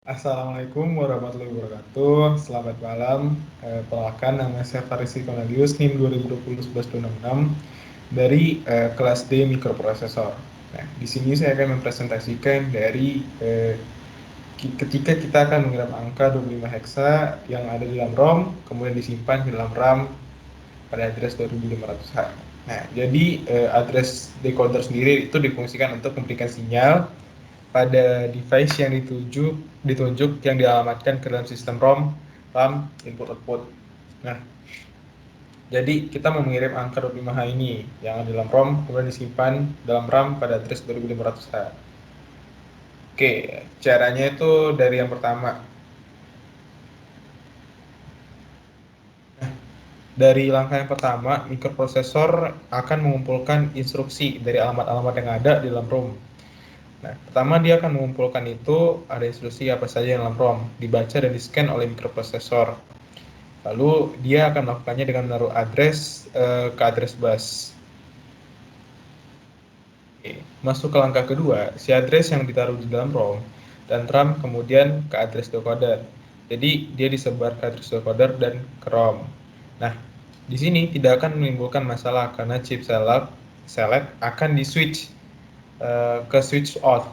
Assalamualaikum warahmatullahi wabarakatuh. Selamat malam. Perkenalkan, nama saya Farisi Cornelius, NIM 2020-11266 dari kelas D mikroprosesor. Nah, di sini saya akan mempresentasikan dari ketika kita akan mengirim angka 25 heksa yang ada di dalam ROM, kemudian disimpan di dalam RAM pada address 2500H. Nah, jadi address decoder sendiri itu difungsikan untuk memberikan sinyal pada device yang ditunjuk yang dialamatkan ke dalam sistem ROM, RAM, input output. Nah, jadi kita mau mengirim angka 25H ini yang ada dalam ROM kemudian disimpan dalam RAM pada address 2500H. Oke, caranya itu dari yang pertama. Dari langkah yang pertama, mikroprosesor akan mengumpulkan instruksi dari alamat-alamat yang ada di dalam ROM. Nah, pertama dia akan mengumpulkan itu, ada instruksi apa saja yang dalam ROM, dibaca dan di-scan oleh mikroprosesor. Lalu dia akan melakukannya dengan menaruh ke address bus. Oke. Masuk ke langkah kedua, si address yang ditaruh di dalam ROM dan RAM kemudian ke address decoder. Jadi dia disebar ke address decoder dan ke ROM. Nah, di sini tidak akan menimbulkan masalah karena chip select akan di switch ke switch off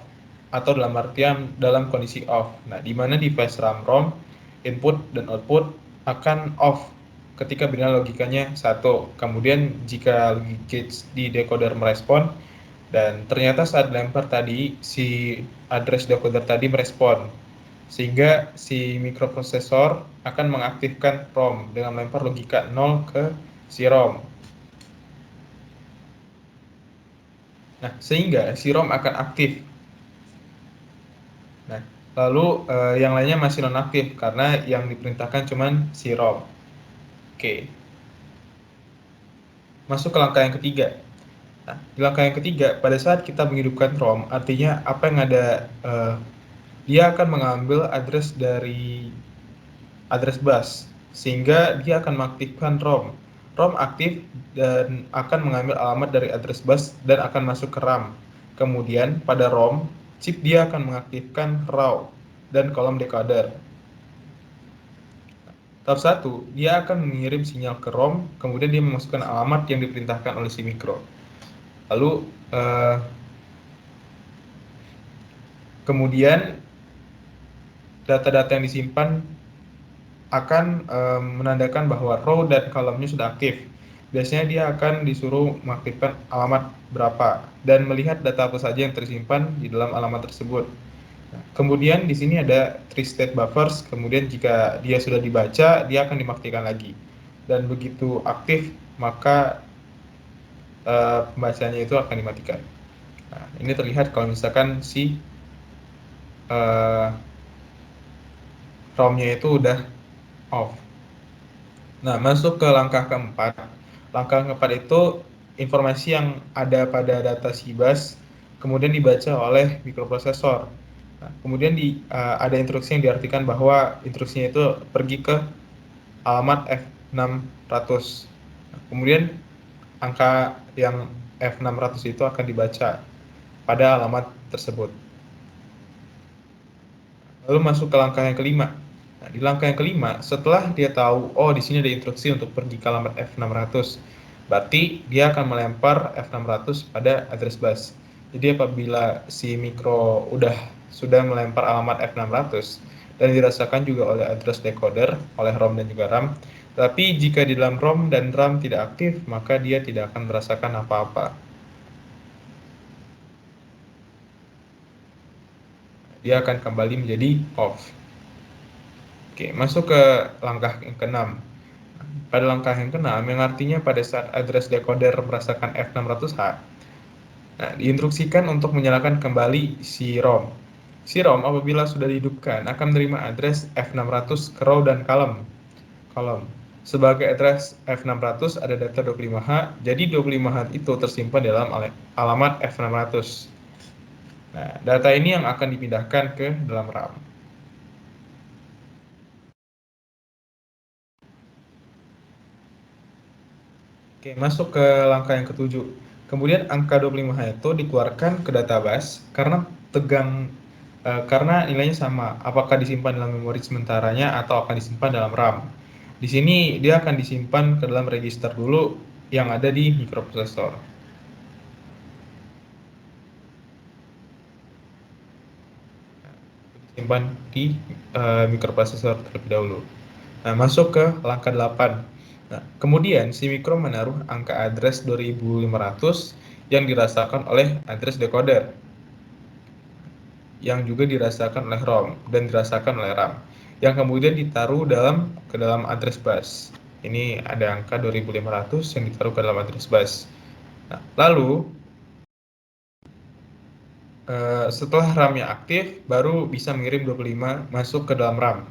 atau dalam artian dalam kondisi off. Nah, di mana device RAM ROM input dan output akan off ketika bina logikanya 1. Kemudian jika logic gate di decoder merespon dan ternyata saat dilempar tadi si address decoder tadi merespon sehingga si mikroprosesor akan mengaktifkan ROM dengan melempar logika 0 ke si ROM. Nah, sehingga si ROM akan aktif. Nah, lalu yang lainnya masih nonaktif karena yang diperintahkan cuman si ROM. Oke. Masuk ke langkah yang ketiga. Nah, di langkah yang ketiga, pada saat kita menghidupkan ROM, artinya apa yang ada, dia akan mengambil address dari address bus, sehingga dia akan mengaktifkan ROM. ROM aktif dan akan mengambil alamat dari address bus dan akan masuk ke RAM. Kemudian pada ROM, chip dia akan mengaktifkan raw dan kolom decoder. Tahap 1, dia akan mengirim sinyal ke ROM, kemudian dia memasukkan alamat yang diperintahkan oleh si mikro. Lalu kemudian data-data yang disimpan akan menandakan bahwa row dan kolomnya sudah aktif. Biasanya dia akan disuruh mengaktifkan alamat berapa dan melihat data apa saja yang tersimpan di dalam alamat tersebut. Kemudian di sini ada three state buffers, kemudian jika dia sudah dibaca, dia akan dimatikan lagi. Dan begitu aktif, maka pembacanya itu akan dimatikan. Nah, ini terlihat kalau misalkan si ROM-nya itu udah off. Nah, masuk ke langkah keempat. Langkah keempat itu informasi yang ada pada data si bus kemudian dibaca oleh mikroprosesor. Nah, kemudian ada instruksi yang diartikan bahwa instruksinya itu pergi ke alamat F600. Nah, kemudian angka yang F600 itu akan dibaca pada alamat tersebut. Lalu masuk ke langkah yang kelima. Nah, di langkah yang kelima, setelah dia tahu, oh di sini ada instruksi untuk pergi ke alamat F600, berarti dia akan melempar F600 pada address bus. Jadi apabila si mikro sudah melempar alamat F600 dan dirasakan juga oleh address decoder, oleh ROM dan juga RAM, tapi jika di dalam ROM dan RAM tidak aktif, maka dia tidak akan merasakan apa-apa. Dia akan kembali menjadi off. Oke, masuk ke langkah yang keenam. Pada langkah yang keenam, yang artinya pada saat address decoder merasakan F600H, nah, diinstruksikan untuk menyalakan kembali si ROM. Si ROM apabila sudah dihidupkan akan menerima address F600 ke row dan kolom. Sebagai address F600 ada data 25H, jadi 25H itu tersimpan dalam alamat F600. Nah, data ini yang akan dipindahkan ke dalam RAM. Oke, masuk ke langkah yang ketujuh. Kemudian angka 25H itu dikeluarkan ke database karena karena nilainya sama, apakah disimpan dalam memori sementaranya atau akan disimpan dalam RAM. Di sini dia akan disimpan ke dalam register dulu yang ada di mikroprosesor. Disimpan di mikroprosesor terlebih dahulu. Nah, masuk ke langkah 8. Nah, kemudian si mikro menaruh angka address 2500 yang dirasakan oleh address decoder, yang juga dirasakan oleh ROM dan dirasakan oleh RAM, yang kemudian ditaruh ke dalam address bus. Ini ada angka 2500 yang ditaruh ke dalam address bus. Nah, lalu setelah RAM-nya aktif, baru bisa mengirim 25 masuk ke dalam RAM.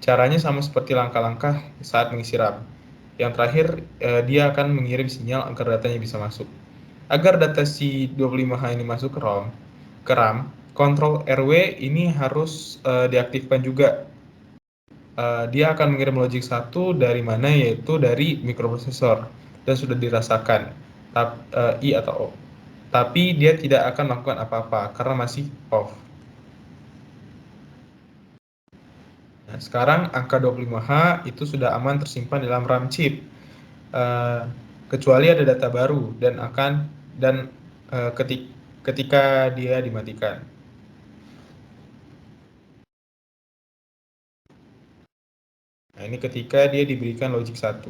Caranya sama seperti langkah-langkah saat mengisi RAM. Yang terakhir, dia akan mengirim sinyal agar datanya bisa masuk. Agar data si 25H ini masuk ke RAM, kontrol RW ini harus diaktifkan juga. Dia akan mengirim logic 1 dari mana, yaitu dari mikroprosesor, dan sudah dirasakan I atau O. Tapi dia tidak akan melakukan apa-apa karena masih off. Nah, sekarang angka 25H itu sudah aman tersimpan dalam RAM chip. Kecuali ada data baru dan ketika dia dimatikan. Nah, ini ketika dia diberikan logic 1.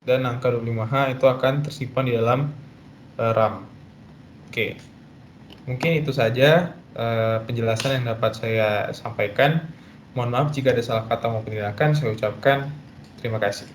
Dan angka 25H itu akan tersimpan di dalam RAM. Oke. Mungkin itu saja penjelasan yang dapat saya sampaikan. Mohon maaf jika ada salah kata maupun tindakan. Saya ucapkan terima kasih.